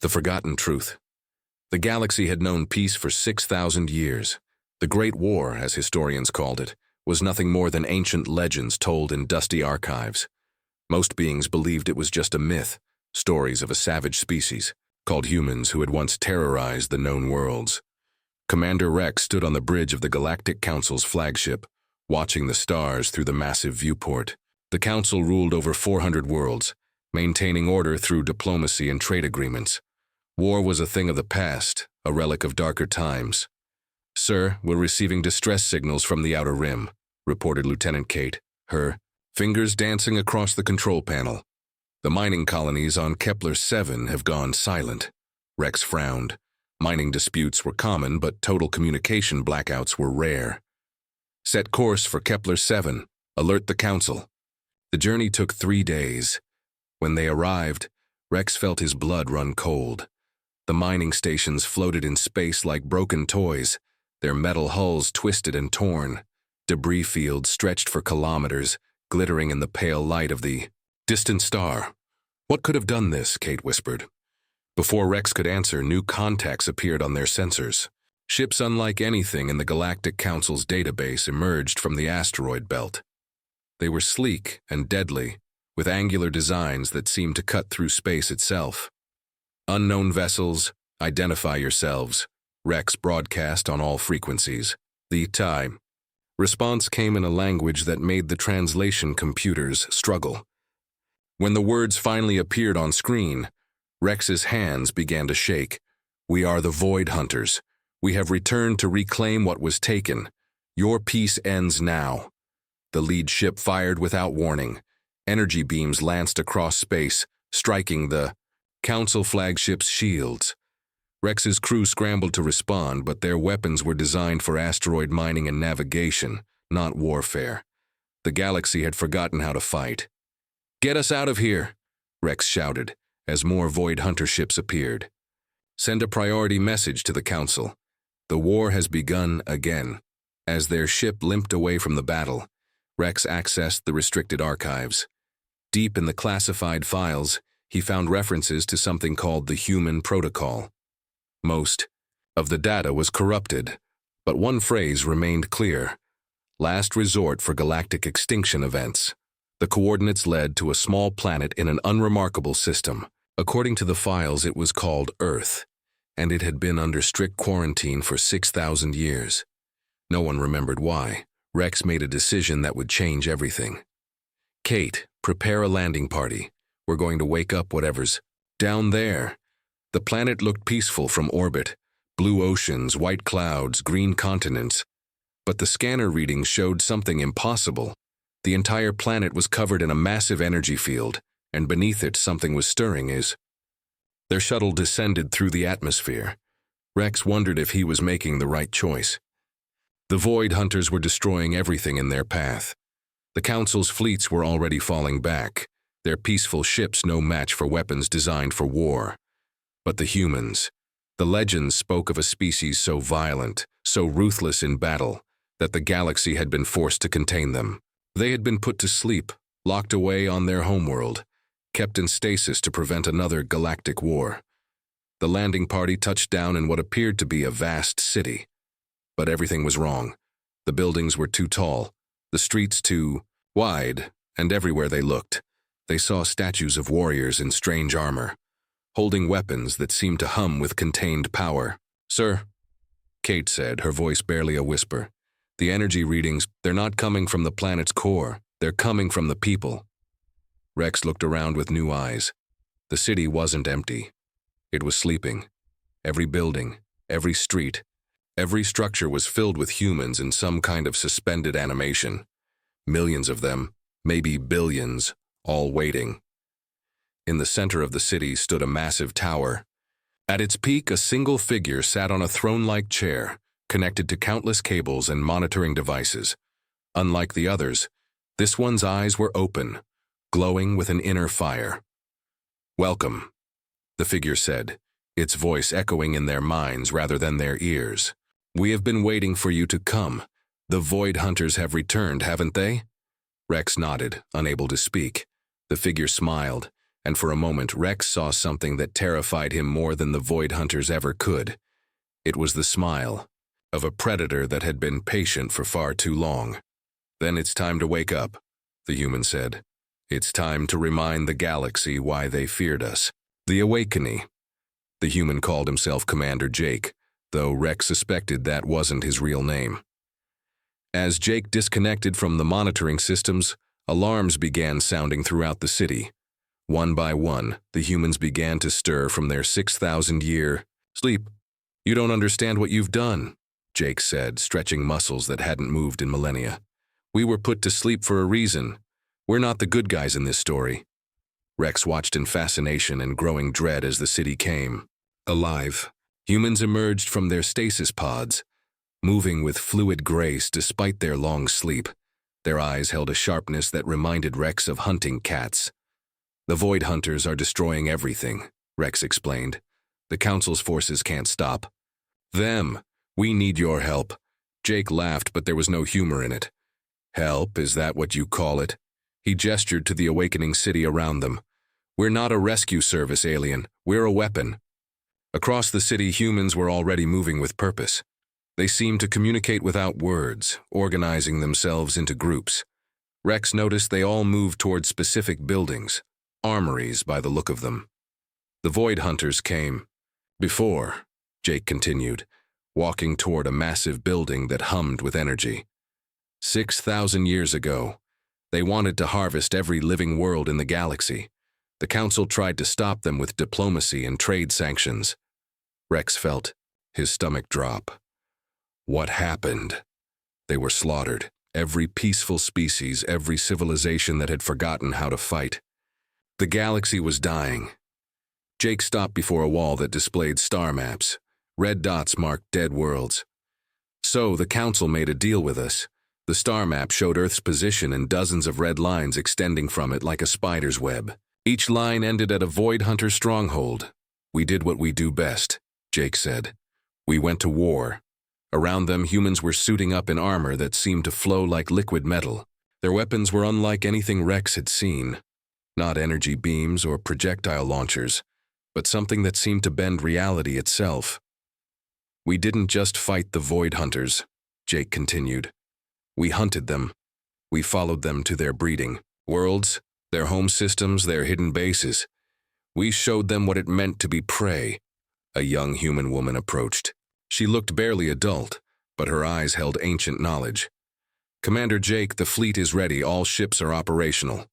The forgotten truth. The galaxy had known peace for 6,000 years. The Great War, as historians called it, was nothing more than ancient legends told in dusty archives. Most beings believed it was just a myth, stories of a savage species, called humans, who had once terrorized the known worlds. Commander Rex stood on the bridge of the Galactic Council's flagship, watching the stars through the massive viewport. The Council ruled over 400 worlds, maintaining order through diplomacy and trade agreements. War was a thing of the past, a relic of darker times. "Sir, we're receiving distress signals from the Outer Rim," reported Lieutenant Kate, her fingers dancing across the control panel. "The mining colonies on Kepler-7 have gone silent." Rex frowned. Mining disputes were common, but total communication blackouts were rare. "Set course for Kepler-7. Alert the Council." The journey took 3 days. When they arrived, Rex felt his blood run cold. The mining stations floated in space like broken toys, their metal hulls twisted and torn. Debris fields stretched for kilometers, glittering in the pale light of the distant star. "What could have done this?" Kate whispered. Before Rex could answer, new contacts appeared on their sensors. Ships unlike anything in the Galactic Council's database emerged from the asteroid belt. They were sleek and deadly, with angular designs that seemed to cut through space itself. "Unknown vessels, identify yourselves," Rex broadcast on all frequencies. The time. Response came in a language that made the translation computers struggle. When the words finally appeared on screen, Rex's hands began to shake. "We are the Void Hunters. We have returned to reclaim what was taken. Your peace ends now." The lead ship fired without warning. Energy beams lanced across space, striking the Council flagship's shields. Rex's crew scrambled to respond, but their weapons were designed for asteroid mining and navigation, not warfare. The galaxy had forgotten how to fight. "Get us out of here," Rex shouted, as more Void Hunter ships appeared. "Send a priority message to the Council. The war has begun again." As their ship limped away from the battle, Rex accessed the restricted archives. Deep in the classified files, he found references to something called the Human Protocol. Most of the data was corrupted, but one phrase remained clear: last resort for galactic extinction events. The coordinates led to a small planet in an unremarkable system. According to the files, it was called Earth, and it had been under strict quarantine for 6,000 years. No one remembered why. Rex made a decision that would change everything. "Kate, prepare a landing party. We're going to wake up whatever's down there." The planet looked peaceful from orbit. Blue oceans, white clouds, green continents. But the scanner readings showed something impossible. The entire planet was covered in a massive energy field, and beneath it something was stirring as their shuttle descended through the atmosphere. Rex wondered if he was making the right choice. The Void Hunters were destroying everything in their path. The Council's fleets were already falling back, their peaceful ships no match for weapons designed for war. But the humans, the legends spoke of a species so violent, so ruthless in battle, that the galaxy had been forced to contain them. They had been put to sleep, locked away on their homeworld, kept in stasis to prevent another galactic war. The landing party touched down in what appeared to be a vast city. But everything was wrong. The buildings were too tall, the streets too wide, and everywhere they looked, they saw statues of warriors in strange armor, holding weapons that seemed to hum with contained power. "Sir," Kate said, her voice barely a whisper, "the energy readings, they're not coming from the planet's core, they're coming from the people." Rex looked around with new eyes. The city wasn't empty. It was sleeping. Every building, every street, every structure was filled with humans in some kind of suspended animation. Millions of them, maybe billions, all waiting. In the center of the city stood a massive tower. At its peak, a single figure sat on a throne-like chair, connected to countless cables and monitoring devices. Unlike the others, this one's eyes were open, glowing with an inner fire. "Welcome," the figure said, its voice echoing in their minds rather than their ears. "We have been waiting for you to come. The Void Hunters have returned, haven't they?" Rex nodded, unable to speak. The figure smiled, and for a moment Rex saw something that terrified him more than the Void Hunters ever could. It was the smile of a predator that had been patient for far too long. "Then it's time to wake up," the human said. "It's time to remind the galaxy why they feared us." The Awakening. The human called himself Commander Jake, though Rex suspected that wasn't his real name. As Jake disconnected from the monitoring systems, alarms began sounding throughout the city. One by one, the humans began to stir from their 6,000-year sleep. "You don't understand what you've done," Jake said, stretching muscles that hadn't moved in millennia. "We were put to sleep for a reason. We're not the good guys in this story." Rex watched in fascination and growing dread as the city came alive. Humans emerged from their stasis pods, moving with fluid grace despite their long sleep. Their eyes held a sharpness that reminded Rex of hunting cats. "The Void Hunters are destroying everything," Rex explained. "The Council's forces can't stop them. We need your help." Jake laughed, but there was no humor in it. "Help, is that what you call it?" He gestured to the awakening city around them. "We're not a rescue service, alien. We're a weapon." Across the city, humans were already moving with purpose. They seemed to communicate without words, organizing themselves into groups. Rex noticed they all moved toward specific buildings, armories by the look of them. The Void Hunters came before, Jake continued, walking toward a massive building that hummed with energy. 6,000 years ago, they wanted to harvest every living world in the galaxy. The Council tried to stop them with diplomacy and trade sanctions. Rex felt his stomach drop. What happened? They were slaughtered. Every peaceful species, every civilization that had forgotten how to fight. The galaxy was dying. Jake stopped before a wall that displayed star maps. Red dots marked dead worlds. "So the Council made a deal with us." The star map showed Earth's position and dozens of red lines extending from it like a spider's web. Each line ended at a Void Hunter stronghold. "We did what we do best," Jake said. "We went to war." Around them, humans were suiting up in armor that seemed to flow like liquid metal. Their weapons were unlike anything Rex had seen. Not energy beams or projectile launchers, but something that seemed to bend reality itself. "We didn't just fight the Void Hunters," Jake continued. "We hunted them. We followed them to their breeding worlds, their home systems, their hidden bases. We showed them what it meant to be prey." A young human woman approached. She looked barely adult, but her eyes held ancient knowledge. "Commander Jake, the fleet is ready. All ships are operational."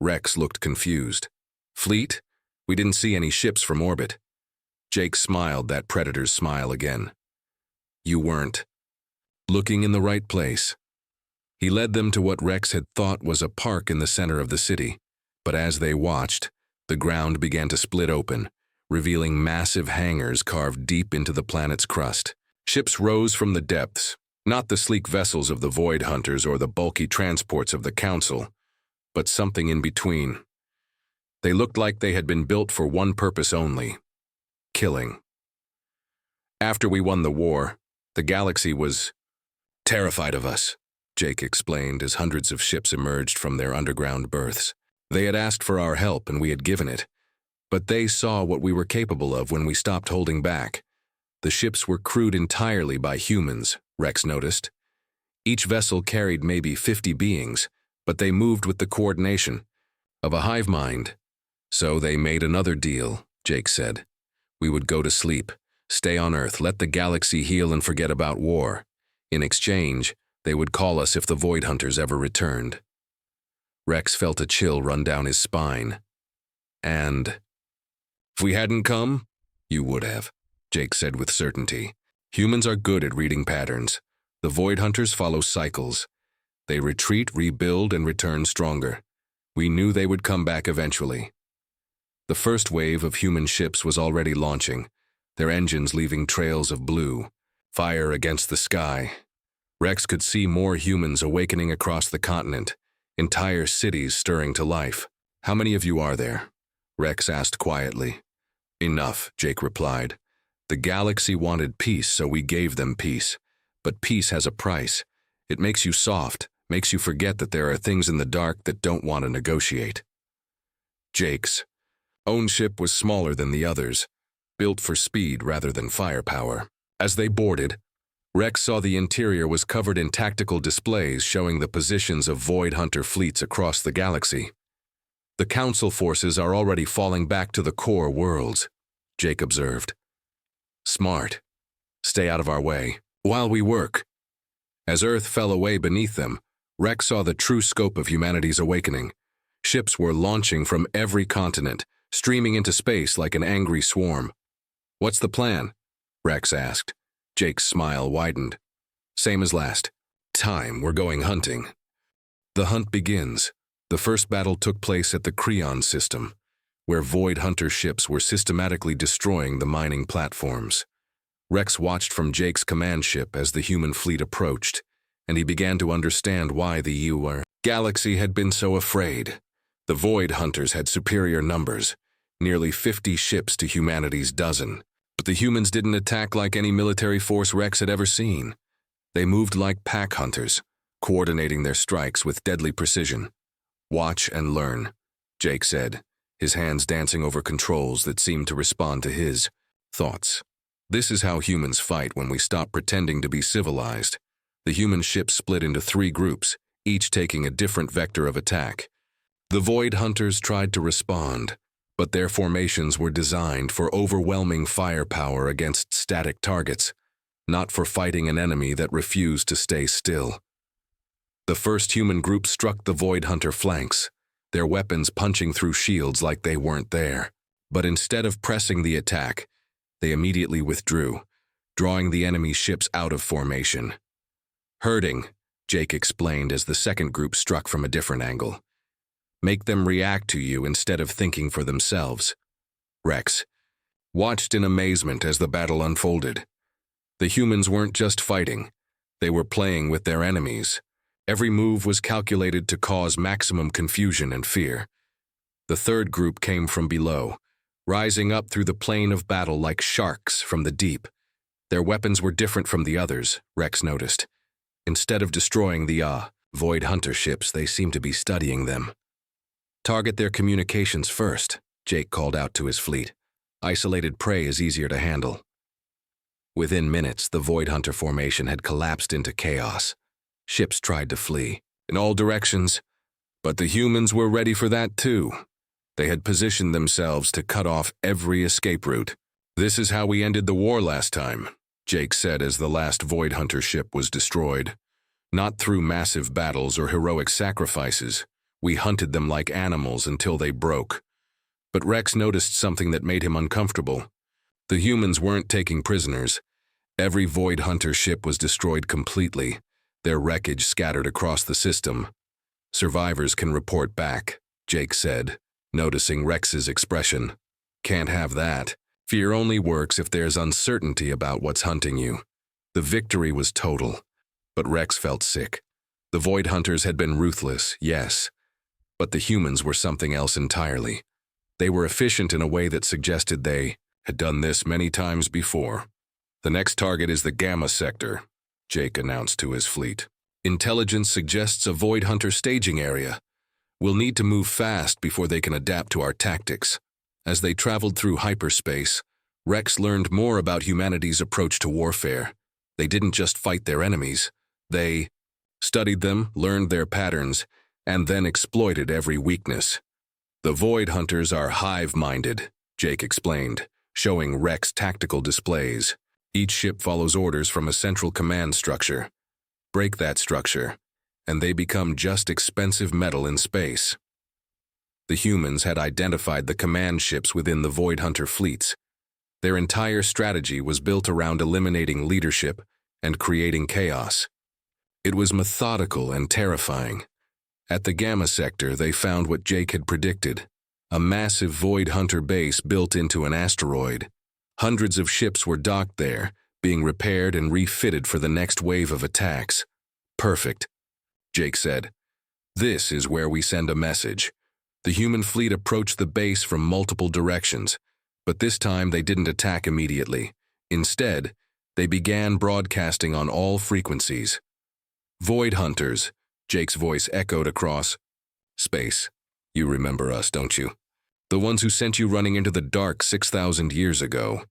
Rex looked confused. "Fleet? We didn't see any ships from orbit." Jake smiled, that predator's smile again. "You weren't looking in the right place." He led them to what Rex had thought was a park in the center of the city, but as they watched, the ground began to split open, revealing massive hangars carved deep into the planet's crust. Ships rose from the depths, not the sleek vessels of the Void Hunters or the bulky transports of the Council, but something in between. They looked like they had been built for one purpose only: killing. "After we won the war, the galaxy was terrified of us," Jake explained as hundreds of ships emerged from their underground berths. "They had asked for our help and we had given it. But they saw what we were capable of when we stopped holding back. The ships were crewed entirely by humans," Rex noticed. Each vessel carried maybe 50 beings, but they moved with the coordination of a hive mind. "So they made another deal," Jake said. "We would go to sleep, stay on Earth, let the galaxy heal and forget about war. In exchange, they would call us if the Void Hunters ever returned." Rex felt a chill run down his spine. "And if we hadn't come, you would have," Jake said with certainty. "Humans are good at reading patterns. The Void Hunters follow cycles. They retreat, rebuild, and return stronger. We knew they would come back eventually." The first wave of human ships was already launching, their engines leaving trails of blue, fire against the sky. Rex could see more humans awakening across the continent, entire cities stirring to life. "How many of you are there?" Rex asked quietly. "Enough," Jake replied. "The galaxy wanted peace, so we gave them peace. But peace has a price. It makes you soft, makes you forget that there are things in the dark that don't want to negotiate." Jake's own ship was smaller than the others, built for speed rather than firepower. As they boarded, Rex saw the interior was covered in tactical displays showing the positions of Void Hunter fleets across the galaxy. The Council forces are already falling back to the core worlds, Jake observed. Smart. Stay out of our way, while we work. As Earth fell away beneath them, Rex saw the true scope of humanity's awakening. Ships were launching from every continent, streaming into space like an angry swarm. What's the plan? Rex asked. Jake's smile widened. Same as last time, we're going hunting. The hunt begins. The first battle took place at the Creon system, where Void Hunter ships were systematically destroying the mining platforms. Rex watched from Jake's command ship as the human fleet approached, and he began to understand why the galaxy had been so afraid. The Void Hunters had superior numbers, nearly 50 ships to humanity's dozen. But the humans didn't attack like any military force Rex had ever seen. They moved like pack hunters, coordinating their strikes with deadly precision. Watch and learn, Jake said, his hands dancing over controls that seemed to respond to his thoughts. This is how humans fight when we stop pretending to be civilized. The human ships split into 3 groups, each taking a different vector of attack. The Void Hunters tried to respond, but their formations were designed for overwhelming firepower against static targets, not for fighting an enemy that refused to stay still. The first human group struck the Void Hunter flanks, their weapons punching through shields like they weren't there. But instead of pressing the attack, they immediately withdrew, drawing the enemy ships out of formation. Herding, Jake explained as the second group struck from a different angle. Make them react to you instead of thinking for themselves. Rex watched in amazement as the battle unfolded. The humans weren't just fighting, they were playing with their enemies. Every move was calculated to cause maximum confusion and fear. The third group came from below, rising up through the plane of battle like sharks from the deep. Their weapons were different from the others, Rex noticed. Instead of destroying the Void Hunter ships, they seemed to be studying them. Target their communications first, Jake called out to his fleet. Isolated prey is easier to handle. Within minutes, the Void Hunter formation had collapsed into chaos. Ships tried to flee in all directions, but the humans were ready for that too. They had positioned themselves to cut off every escape route. This is how we ended the war last time, Jake said as the last Void Hunter ship was destroyed. Not through massive battles or heroic sacrifices. We hunted them like animals until they broke. But Rex noticed something that made him uncomfortable. The humans weren't taking prisoners. Every Void Hunter ship was destroyed completely, their wreckage scattered across the system. Survivors can report back, Jake said, noticing Rex's expression. Can't have that. Fear only works if there's uncertainty about what's hunting you. The victory was total, but Rex felt sick. The Void Hunters had been ruthless, yes, but the humans were something else entirely. They were efficient in a way that suggested they had done this many times before. The next target is the Gamma sector, Jake announced to his fleet. Intelligence suggests a Void Hunter staging area. We'll need to move fast before they can adapt to our tactics. As they traveled through hyperspace, Rex learned more about humanity's approach to warfare. They didn't just fight their enemies. They studied them, learned their patterns, and then exploited every weakness. The Void Hunters are hive-minded, Jake explained, showing Rex tactical displays. Each ship follows orders from a central command structure. Break that structure, and they become just expensive metal in space. The humans had identified the command ships within the Void Hunter fleets. Their entire strategy was built around eliminating leadership and creating chaos. It was methodical and terrifying. At the Gamma sector, they found what Jake had predicted, a massive Void Hunter base built into an asteroid. Hundreds of ships were docked there, being repaired and refitted for the next wave of attacks. Perfect, Jake said. This is where we send a message. The human fleet approached the base from multiple directions, but this time they didn't attack immediately. Instead, they began broadcasting on all frequencies. Void Hunters, Jake's voice echoed across space. You remember us, don't you? The ones who sent you running into the dark 6,000 years ago.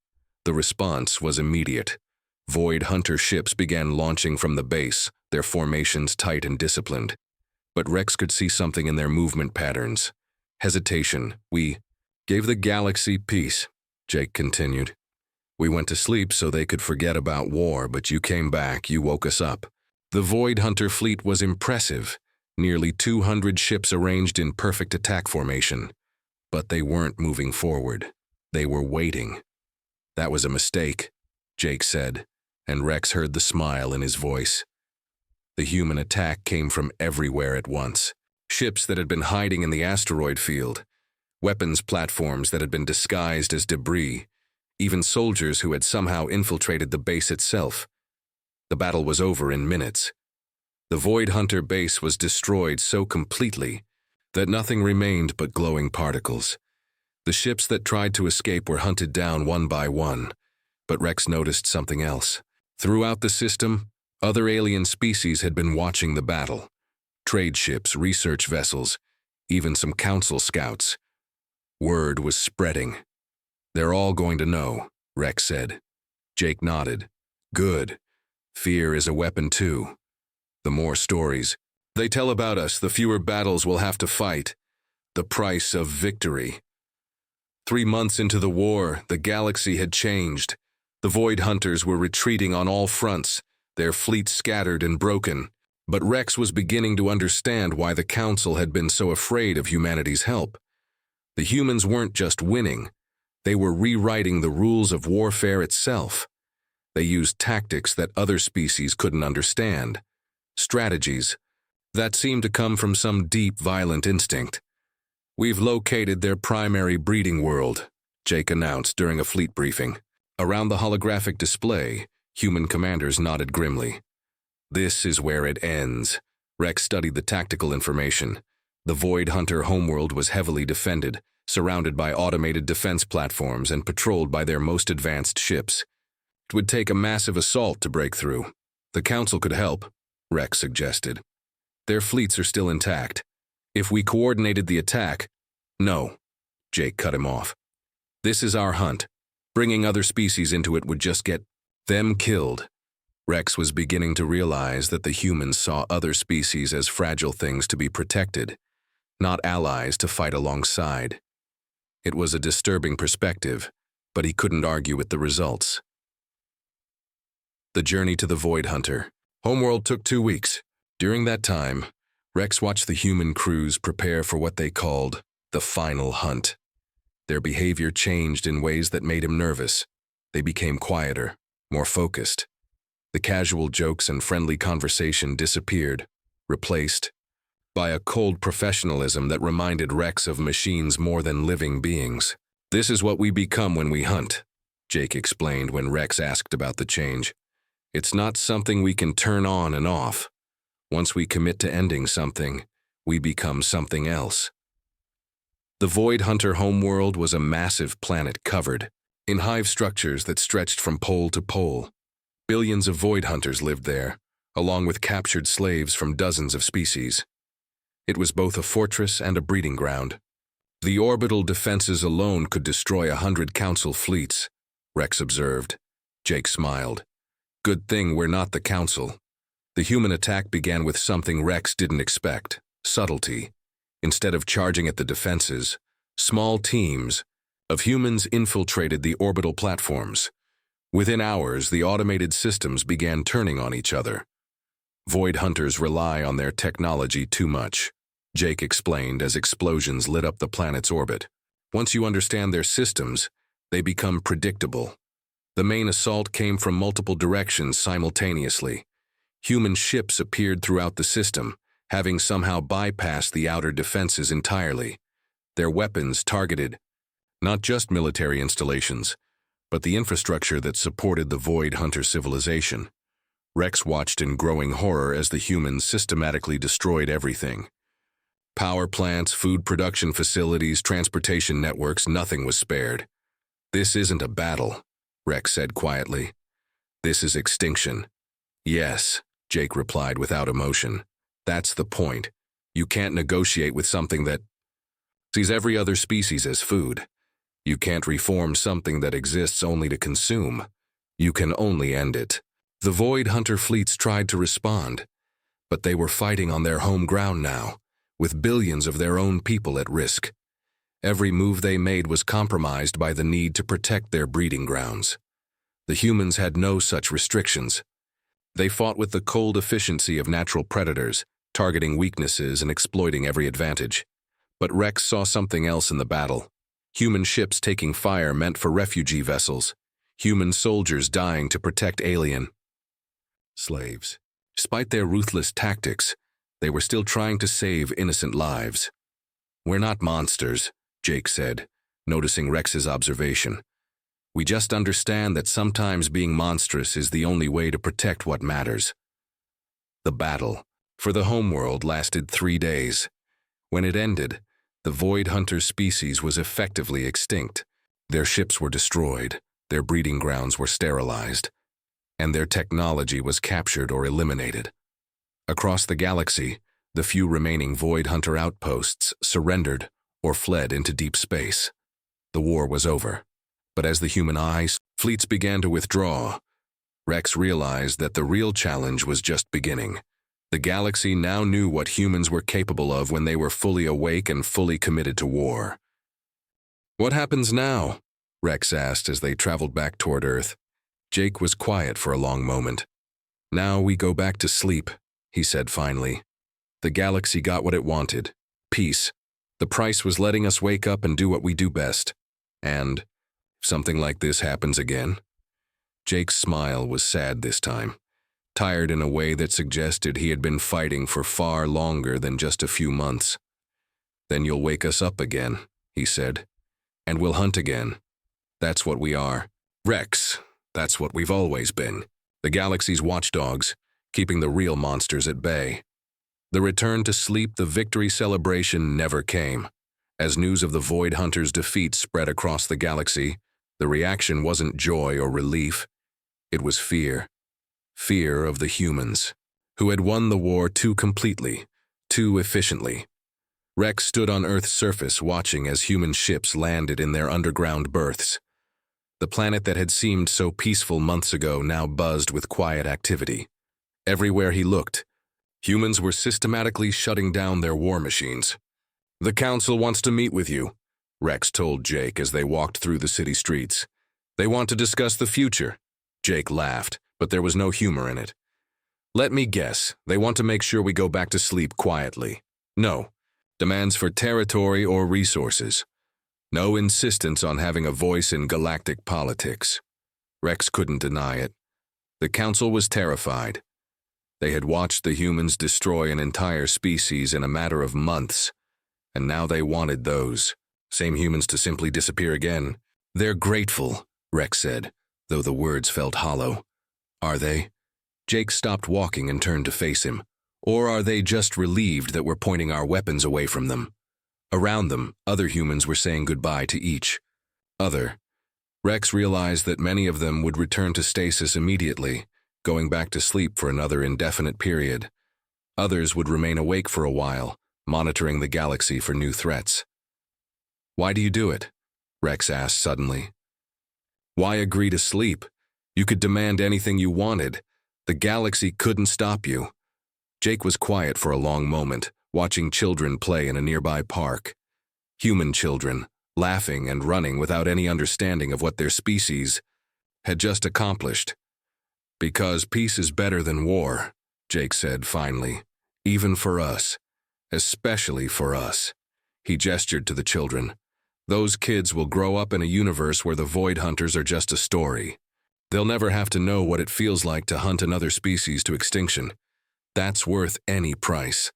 The response was immediate. Void Hunter ships began launching from the base, their formations tight and disciplined. But Rex could see something in their movement patterns. Hesitation. We gave the galaxy peace, Jake continued. We went to sleep so they could forget about war, but you came back, you woke us up. The Void Hunter fleet was impressive, nearly 200 ships arranged in perfect attack formation. But they weren't moving forward. They were waiting. That was a mistake, Jake said, and Rex heard the smile in his voice. The human attack came from everywhere at once. Ships that had been hiding in the asteroid field, weapons platforms that had been disguised as debris, even soldiers who had somehow infiltrated the base itself. The battle was over in minutes. The Void Hunter base was destroyed so completely that nothing remained but glowing particles. The ships that tried to escape were hunted down one by one, but Rex noticed something else. Throughout the system, other alien species had been watching the battle. Trade ships, research vessels, even some council scouts. Word was spreading. They're all going to know, Rex said. Jake nodded. Good. Fear is a weapon too. The more stories they tell about us, the fewer battles we'll have to fight. The price of victory. 3 months into the war, the galaxy had changed. The Void Hunters were retreating on all fronts, their fleet scattered and broken. But Rex was beginning to understand why the Council had been so afraid of humanity's help. The humans weren't just winning. They were rewriting the rules of warfare itself. They used tactics that other species couldn't understand. Strategies that seemed to come from some deep, violent instinct. We've located their primary breeding world, Jake announced during a fleet briefing. Around the holographic display, human commanders nodded grimly. This is where it ends. Rex studied the tactical information. The Void Hunter homeworld was heavily defended, surrounded by automated defense platforms and patrolled by their most advanced ships. It would take a massive assault to break through. The Council could help, Rex suggested. Their fleets are still intact. If we coordinated the attack— No, Jake cut him off. This is our hunt. Bringing other species into it would just get them killed. Rex was beginning to realize that the humans saw other species as fragile things to be protected, not allies to fight alongside. It was a disturbing perspective, but he couldn't argue with the results. The journey to the Void Hunter. Homeworld took 2 weeks. During that time, Rex watched the human crews prepare for what they called the final hunt. Their behavior changed in ways that made him nervous. They became quieter, more focused. The casual jokes and friendly conversation disappeared, replaced by a cold professionalism that reminded Rex of machines more than living beings. This is what we become when we hunt, Jake explained when Rex asked about the change. It's not something we can turn on and off. Once we commit to ending something, we become something else. The Void Hunter homeworld was a massive planet covered in hive structures that stretched from pole to pole. Billions of Void Hunters lived there, along with captured slaves from dozens of species. It was both a fortress and a breeding ground. The orbital defenses alone could destroy 100 Council fleets, Rex observed. Jake smiled. Good thing we're not the Council. The human attack began with something Rex didn't expect: subtlety. Instead of charging at the defenses, small teams of humans infiltrated the orbital platforms. Within hours, the automated systems began turning on each other. Void Hunters rely on their technology too much, Jake explained as explosions lit up the planet's orbit. Once you understand their systems, they become predictable. The main assault came from multiple directions simultaneously. Human ships appeared throughout the system, having somehow bypassed the outer defenses entirely. Their weapons targeted not just military installations, but the infrastructure that supported the Void Hunter civilization. Rex watched in growing horror as the humans systematically destroyed everything. Power plants, food production facilities, transportation networks, nothing was spared. This isn't a battle, Rex said quietly. This is extinction. Yes, Jake replied without emotion. That's the point. You can't negotiate with something that sees every other species as food. You can't reform something that exists only to consume. You can only end it. The Void Hunter fleets tried to respond, but they were fighting on their home ground now, with billions of their own people at risk. Every move they made was compromised by the need to protect their breeding grounds. The humans had no such restrictions. They fought with the cold efficiency of natural predators, targeting weaknesses and exploiting every advantage. But Rex saw something else in the battle. Human ships taking fire meant for refugee vessels. Human soldiers dying to protect alien slaves. Despite their ruthless tactics, they were still trying to save innocent lives. "We're not monsters," Jake said, noticing Rex's observation. "We just understand that sometimes being monstrous is the only way to protect what matters." The battle for the homeworld lasted 3 days. When it ended, the Void Hunter species was effectively extinct. Their ships were destroyed, their breeding grounds were sterilized, and their technology was captured or eliminated. Across the galaxy, the few remaining Void Hunter outposts surrendered or fled into deep space. The war was over, but as the human fleets began to withdraw, Rex realized that the real challenge was just beginning. The galaxy now knew what humans were capable of when they were fully awake and fully committed to war. "What happens now?" Rex asked as they traveled back toward Earth. Jake was quiet for a long moment. "Now we go back to sleep," he said finally. "The galaxy got what it wanted. Peace. The price was letting us wake up and do what we do best. And if something like this happens again." Jake's smile was sad this time, tired in a way that suggested he had been fighting for far longer than just a few months. "Then you'll wake us up again," he said. "And we'll hunt again. That's what we are. Rex, that's what we've always been. The galaxy's watchdogs, keeping the real monsters at bay." The return to sleep, the victory celebration, never came. As news of the Void Hunter's defeat spread across the galaxy, the reaction wasn't joy or relief. It was fear. Fear of the humans, who had won the war too completely, too efficiently. Rex stood on Earth's surface watching as human ships landed in their underground berths. The planet that had seemed so peaceful months ago now buzzed with quiet activity. Everywhere he looked, humans were systematically shutting down their war machines. "The Council wants to meet with you," Rex told Jake as they walked through the city streets. "They want to discuss the future." Jake laughed, but there was no humor in it. "Let me guess, they want to make sure we go back to sleep quietly. No. Demands for territory or resources. No insistence on having a voice in galactic politics." Rex couldn't deny it. The Council was terrified. They had watched the humans destroy an entire species in a matter of months, and now they wanted those same humans to simply disappear again. "They're grateful," Rex said, though the words felt hollow. "Are they?" Jake stopped walking and turned to face him. "Or are they just relieved that we're pointing our weapons away from them?" Around them, other humans were saying goodbye to each other. Rex realized that many of them would return to stasis immediately, going back to sleep for another indefinite period. Others would remain awake for a while, monitoring the galaxy for new threats. "Why do you do it?" Rex asked suddenly. "Why agree to sleep? You could demand anything you wanted. The galaxy couldn't stop you." Jake was quiet for a long moment, watching children play in a nearby park. Human children, laughing and running without any understanding of what their species had just accomplished. "Because peace is better than war," Jake said finally. "Even for us. Especially for us." He gestured to the children. "Those kids will grow up in a universe where the Void Hunters are just a story. They'll never have to know what it feels like to hunt another species to extinction. That's worth any price."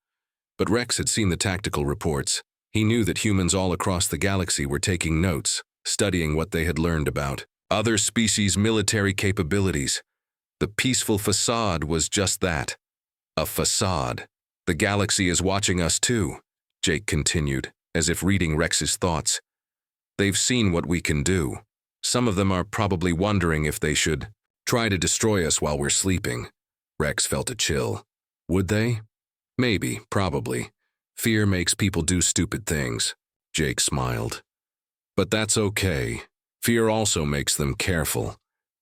But Rex had seen the tactical reports. He knew that humans all across the galaxy were taking notes, studying what they had learned about other species' military capabilities. The peaceful facade was just that, a facade. "The galaxy is watching us too," Jake continued, as if reading Rex's thoughts. "They've seen what we can do. Some of them are probably wondering if they should try to destroy us while we're sleeping." Rex felt a chill. Would they? Maybe, probably. Fear makes people do stupid things. Jake smiled. But that's okay. Fear also makes them careful.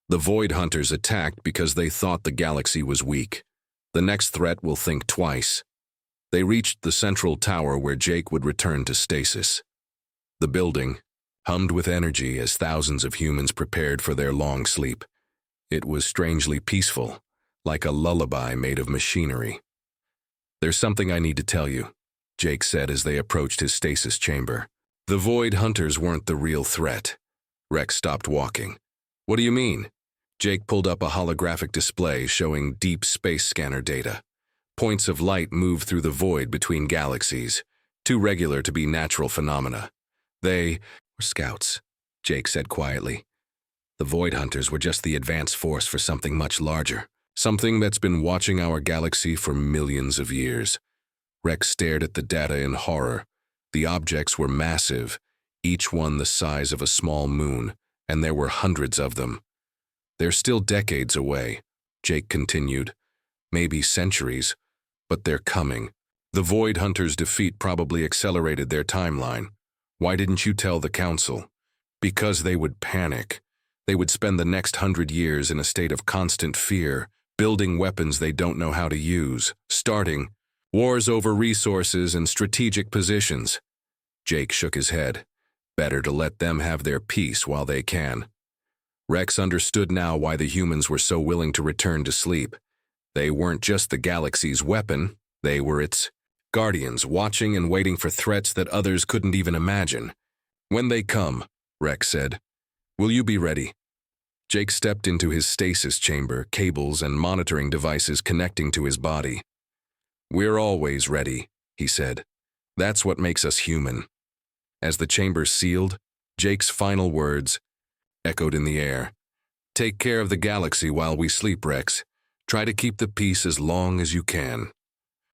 The Void Hunters attacked because they thought the galaxy was weak. The next threat will think twice. They reached the central tower where Jake would return to stasis. The building hummed with energy as thousands of humans prepared for their long sleep. It was strangely peaceful, like a lullaby made of machinery. "There's something I need to tell you," Jake said as they approached his stasis chamber. The Void Hunters weren't the real threat. Rex stopped walking. "What do you mean?" Jake pulled up a holographic display showing deep space scanner data. Points of light moved through the void between galaxies, too regular to be natural phenomena. "They were scouts," Jake said quietly. "The Void Hunters were just the advance force for something much larger, something that's been watching our galaxy for millions of years." Rex stared at the data in horror. The objects were massive, each one the size of a small moon, and there were hundreds of them. "They're still decades away," Jake continued. "Maybe centuries, but they're coming. The Void Hunters' defeat probably accelerated their timeline. Why didn't you tell the Council?" "Because they would panic. They would spend the next 100 years in a state of constant fear, building weapons they don't know how to use, starting wars over resources and strategic positions." Jake shook his head. "Better to let them have their peace while they can." Rex understood now why the humans were so willing to return to sleep. They weren't just the galaxy's weapon, they were its guardians, watching and waiting for threats that others couldn't even imagine. "When they come," Rex said, "will you be ready?" Jake stepped into his stasis chamber, cables and monitoring devices connecting to his body. "We're always ready," he said. "That's what makes us human." As the chamber sealed, Jake's final words echoed in the air. "Take care of the galaxy while we sleep, Rex. Try to keep the peace as long as you can."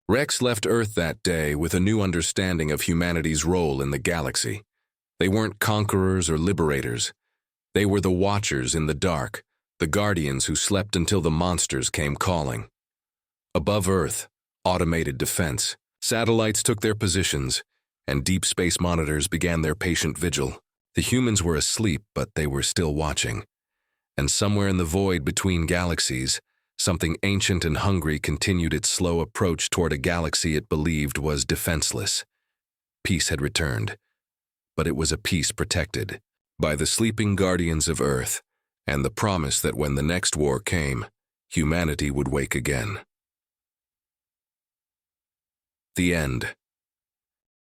Rex left Earth that day with a new understanding of humanity's role in the galaxy. They weren't conquerors or liberators. They were the watchers in the dark, the guardians who slept until the monsters came calling. Above Earth, automated defense, satellites took their positions, and deep space monitors began their patient vigil. The humans were asleep, but they were still watching. And somewhere in the void between galaxies, something ancient and hungry continued its slow approach toward a galaxy it believed was defenseless. Peace had returned, but it was a peace protected by the sleeping guardians of Earth and the promise that when the next war came, humanity would wake again. The end.